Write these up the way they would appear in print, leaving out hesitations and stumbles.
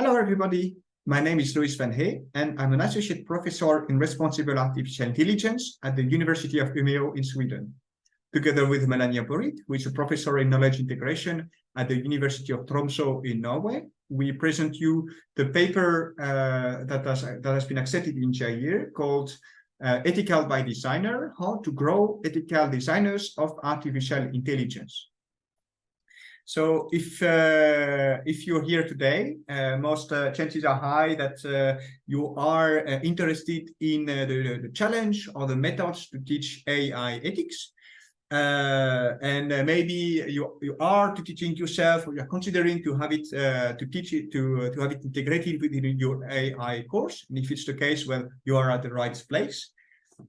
Hello, everybody. My name is Louis van Hey, and I'm an associate professor in responsible artificial intelligence at the University of Umeå in Sweden. Together with Melania Borit, who is a professor in knowledge integration at the University of Tromsø in Norway, we present you the paper that has been accepted in GEDAI called Ethical by Designer, How to Grow Ethical Designers of Artificial Intelligence. So if you're here today, most chances are high that you are interested in the challenge or the methods to teach AI ethics. And maybe you are teaching yourself, or you're considering to have it to teach it to have it integrated within your AI course. And if it's the case, well, you are at the right place.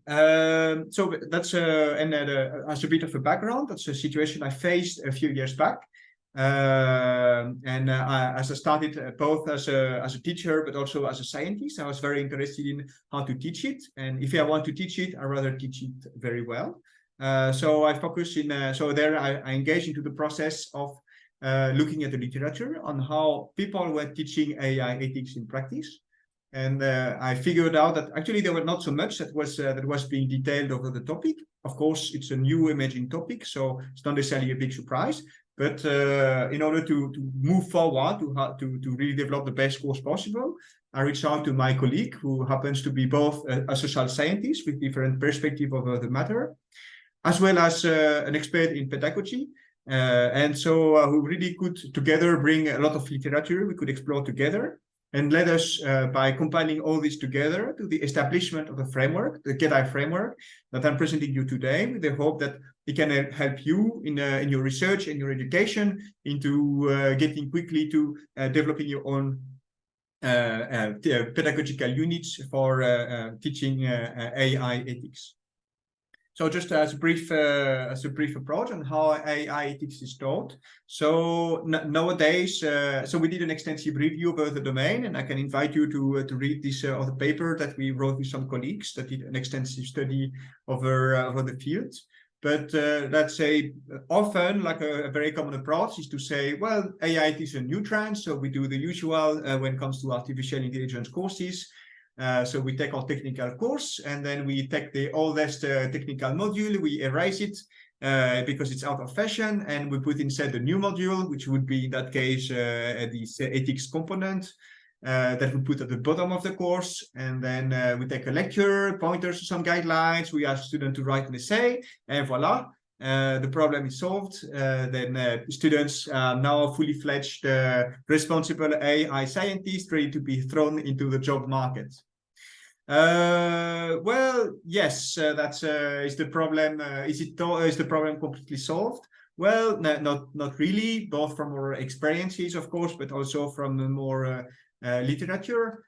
So that's as a bit of a background, that's a situation I faced a few years back. As I started both as a teacher, but also as a scientist, I was very interested in how to teach it. And if I want to teach it, I rather teach it very well. So I focus in, I engage into the process of looking at the literature on how people were teaching AI ethics in practice. And I figured out that actually there were not so much that was being detailed over the topic. Of course, it's a new emerging topic, so it's not necessarily a big surprise. But in order to move forward, to really develop the best course possible, I reached out to my colleague, who happens to be both a social scientist with different perspective over the matter, as well as an expert in pedagogy. And so we really could together bring a lot of literature we could explore together, and led us by compiling all this together to the establishment of the framework, the GEDAI framework that I'm presenting you today, with the hope that it can help you in your research and your education into getting quickly to developing your own pedagogical units for teaching AI ethics. So just as a brief approach on how AI ethics is taught. So nowadays, so we did an extensive review of the domain, and I can invite you to read this other paper that we wrote with some colleagues that did an extensive study over the field. But let's say often, like a very common approach is to say, well, AI is a new trend, so we do the usual when it comes to artificial intelligence courses. So we take our technical course, and then we take the oldest technical module, we erase it because it's out of fashion, and we put inside the new module, which would be in that case this ethics component that we put at the bottom of the course. And then we take a lecture, pointers to some guidelines, we ask students to write an essay, and voila. The problem is solved. Then students are now fully fledged responsible AI scientists ready to be thrown into the job market. Well, yes, that's is the problem. Is the problem completely solved? Well, not really. Both from our experiences, of course, but also from the more literature.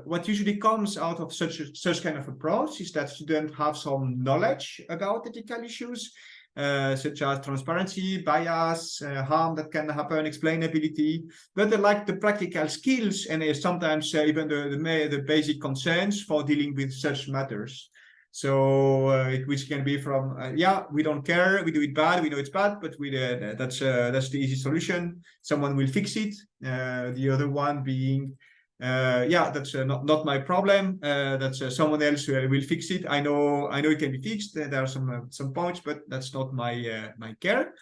What usually comes out of such kind of approach is that students have some knowledge about ethical issues, such as transparency, bias, harm that can happen, explainability, but they lack the practical skills and sometimes even the basic concerns for dealing with such matters. So which can be from yeah, we don't care, we do it bad, we know it's bad, but that's the easy solution. Someone will fix it. The other one being yeah, that's not my problem. That's someone else will fix it. I know it can be fixed. There are some points, but that's not my my care.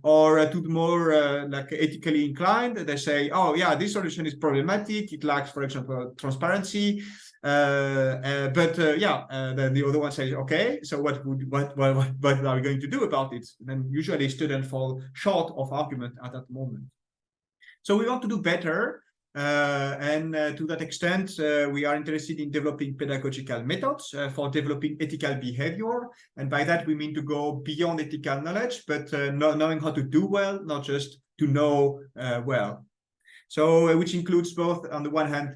Or to the more like ethically inclined, they say, oh yeah, this solution is problematic. It lacks, for example, transparency. Then the other one says, okay, so what are we going to do about it? And usually students fall short of argument at that moment. So we want to do better. To that extent, we are interested in developing pedagogical methods for developing ethical behavior. And by that, we mean to go beyond ethical knowledge, but knowing how to do well, not just to know well. So, which includes both, on the one hand,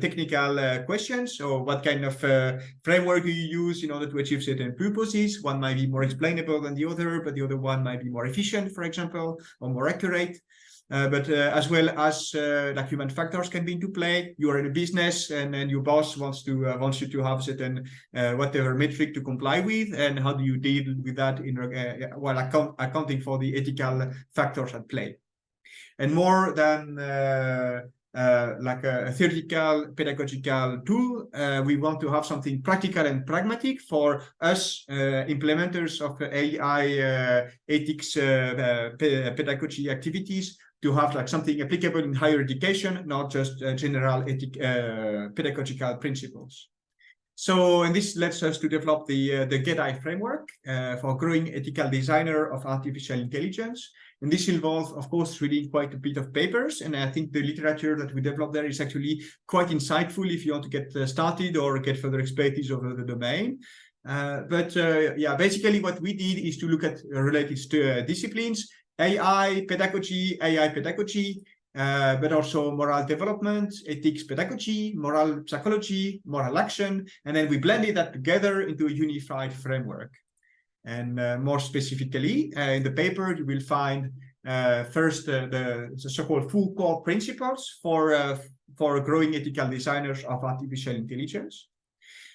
technical questions. So what kind of framework do you use in order to achieve certain purposes? One might be more explainable than the other, but the other one might be more efficient, for example, or more accurate. But as well as like human factors can be into play. You are in a business, and then your boss wants you to have certain whatever metric to comply with, and how do you deal with that in while accounting for the ethical factors at play. And more than like a theoretical pedagogical tool. We want to have something practical and pragmatic for us implementers of AI ethics pedagogy activities, to have like something applicable in higher education, not just general pedagogical principles. So, and this lets us to develop the GEDAI framework for growing ethical designer of artificial intelligence. And this involves, of course, reading quite a bit of papers. And I think the literature that we developed there is actually quite insightful if you want to get started or get further expertise over the domain. Yeah, basically what we did is to look at related disciplines, AI pedagogy, but also moral development, ethics pedagogy, moral psychology, moral action, and then we blended that together into a unified framework. And more specifically, in the paper, you will find first the so-called full core principles for growing ethical designers of artificial intelligence.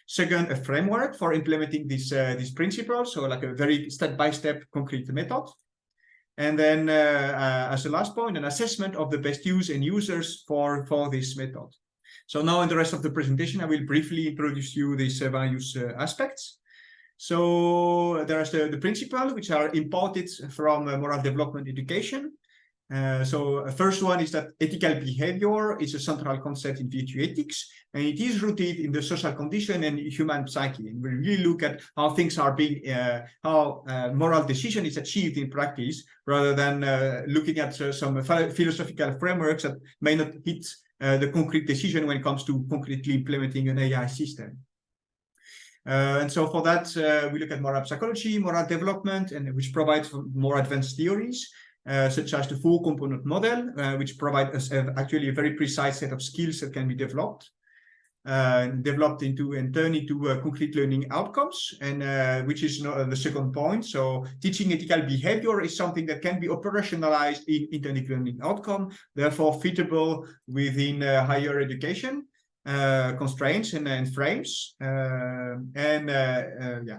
Second, a framework for implementing these principles, so like a very step-by-step concrete method. And then, as a last point, an assessment of the best use and users for this method. So now in the rest of the presentation, I will briefly introduce you these various aspects. So there is the principle, which are imported from moral development education. So first one is that ethical behavior is a central concept in virtue ethics, and it is rooted in the social condition and human psyche. And we really look at how things are being, how moral decision is achieved in practice, rather than looking at some philosophical frameworks that may not hit the concrete decision when it comes to concretely implementing an AI system. And so for that, we look at moral psychology, moral development, and which provides more advanced theories. Such as the full component model, which provide us actually a very precise set of skills that can be developed into and turned into concrete learning outcomes, and which is the second point. So teaching ethical behavior is something that can be operationalized in intended learning outcome, therefore fitable within higher education constraints and frames. Yeah.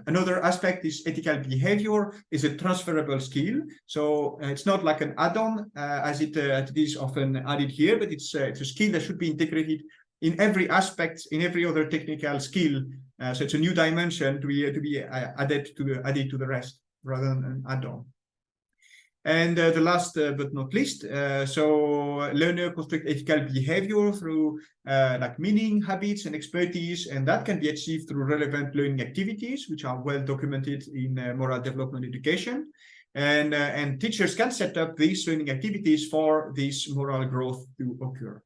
Another aspect is ethical behavior is a transferable skill. So it's not like an add-on as it is often added here, but it's a skill that should be integrated in every aspect, in every other technical skill. So it's a new dimension to be added to the rest rather than an add-on. And the last but not least, so learner construct ethical behavior through like meaning, habits, and expertise, and that can be achieved through relevant learning activities, which are well documented in moral development education. And teachers can set up these learning activities for this moral growth to occur.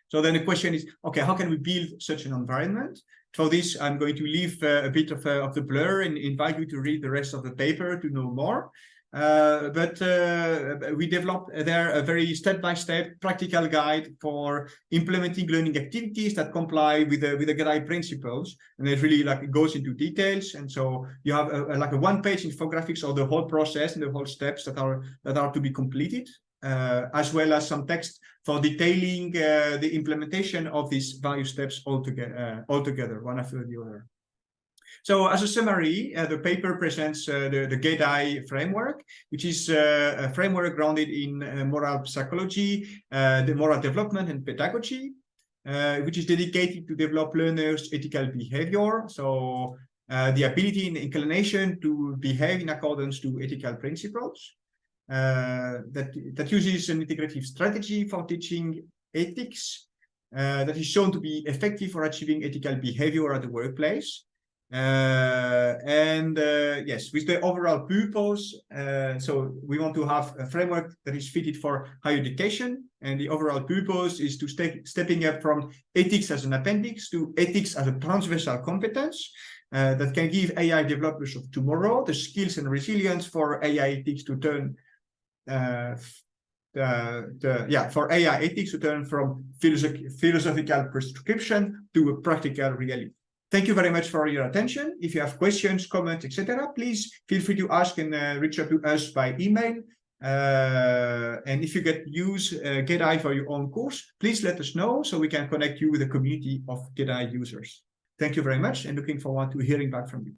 So then the question is, okay, how can we build such an environment? For this, I'm going to leave a bit of the blur and invite you to read the rest of the paper to know more. But we developed there a very step-by-step practical guide for implementing learning activities that comply with the GEDAI principles, and it really like goes into details. And so you have like a one-page infographics of the whole process and the whole steps that are to be completed, as well as some text for detailing the implementation of these various steps altogether, one after the other. So as a summary, the paper presents the GEDAI framework, which is a framework grounded in moral psychology, the moral development and pedagogy, which is dedicated to develop learners' ethical behavior. So the ability and inclination to behave in accordance to ethical principles, that uses an integrative strategy for teaching ethics, that is shown to be effective for achieving ethical behavior at the workplace. Yes, with the overall purpose, so we want to have a framework that is fitted for higher education, and the overall purpose is to stepping up from ethics as an appendix to ethics as a transversal competence that can give AI developers of tomorrow the skills and resilience for AI ethics to turn for AI ethics to turn from philosophical prescription to a practical reality. Thank you very much for your attention. If you have questions, comments, etc., please feel free to ask and reach out to us by email. And if you use GEDAI for your own course, please let us know so we can connect you with a community of GEDAI users. Thank you very much, and looking forward to hearing back from you.